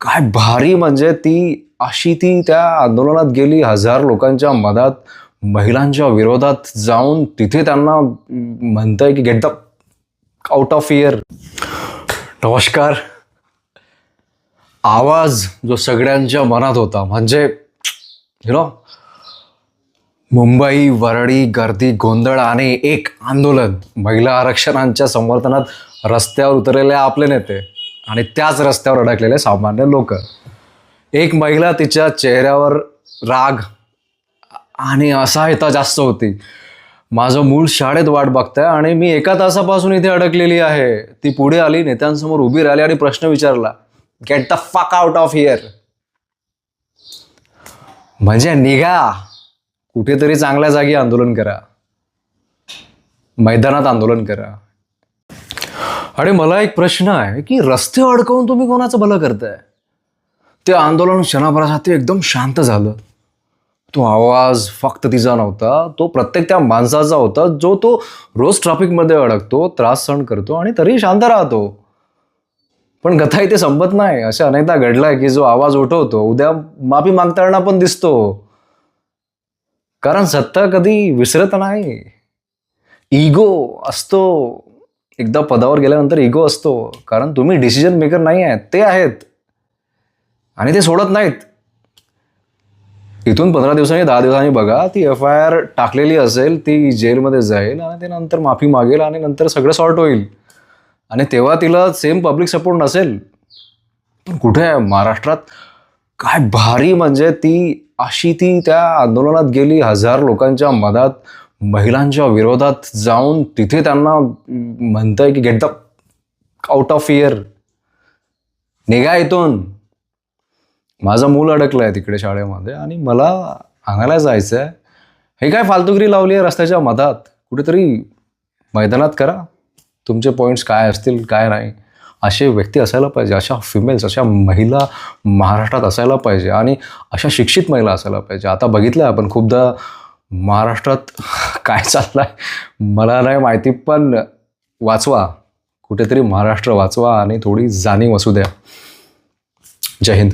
काय भारी म्हणजे ती त्या आंदोलनात गेली, हजार लोकांच्या मधात महिलांच्या विरोधात जाऊन तिथे त्यांना म्हणताय की get the out of here. नमस्कार. आवाज जो सगळ्यांच्या मनात होता, म्हणजे मुंबई वरळी गर्दी गोंधळ आणि एक आंदोलन, महिला आरक्षणांच्या समर्थनात रस्त्यावर उतरलेले आपले नेते आणि त्याच रस्त्यावर अडकलेले सामान्य लोक. एक महिला, तिच्या चेहऱ्यावर राग आणि असहायता जास्त होती. माझं मूळ शाळेत वाट बघताय आणि मी एका तासापासून इथे अडकलेली आहे. ती पुढे आली, नेत्यांसमोर उभी राहिली आणि प्रश्न विचारला, गेट द फक आउट ऑफ हिअर. म्हणजे निघा, कुठेतरी चांगल्या जागी आंदोलन करा, मैदानात आंदोलन करा. आणि मला एक प्रश्न आहे की रस्ते अडकवून तुम्ही कोणाचं भलं करताय? ते आंदोलन क्षणाभरासाठी एकदम शांत झालं. तो आवाज फक्त तिचा नव्हता, तो प्रत्येक त्या माणसाचा होता जो तो रोज ट्रॅफिकमध्ये अडकतो, त्रास सहन करतो आणि तरी शांत राहतो. पण कथा इथे संपत नाही. अशा अनेकदा घडलंय की जो आवाज उठवतो उद्या माफी मागताना पण दिसतो. कारण सत्ता कधी विसरत नाही. इगो असतो, एकदा पदावर गेल्यानंतर इगो असतो. कारण तुम्ही डिसिजन मेकर नाही आहेत, ते आहेत आणि ते सोडत नाहीत. इथून 15 दिवसांनी 10 दिवसांनी बघा, ती FIR टाकलेली असेल, ती जेलमध्ये जाईल आणि ते नंतर माफी मागेल आणि नंतर सगळं सॉर्ट होईल. आणि तेव्हा तिला सेम पब्लिक सपोर्ट नसेल. पण कुठे आहे महाराष्ट्रात? काय भारी म्हणजे ती त्या आंदोलनात गेली, हजार लोकांच्या मधात महिलांच्या विरोधात जाऊन तिथे त्यांना म्हणताय की get the out of here, निघा इथून. माझं मूल अडकलंय तिकडे शाळेमध्ये आणि मला आणायला जायचं आहे. हे काय फालतुगिरी लावली आहे रस्त्याच्या मधात? कुठेतरी मैदानात करा. तुमचे पॉईंट्स काय असतील काय नाही, असे व्यक्ती असायला पाहिजे. अशा फिमेल्स, अशा महिला महाराष्ट्रात असायला पाहिजे आणि अशा शिक्षित महिला असायला पाहिजे. आता बघितलं आपण खूपदा महाराष्ट्रात काय चाललंय मला नाही माहिती, पण वाचवा, कुठेतरी महाराष्ट्र वाचवा आणि थोडी जाणीव असू द्या. जय हिंद.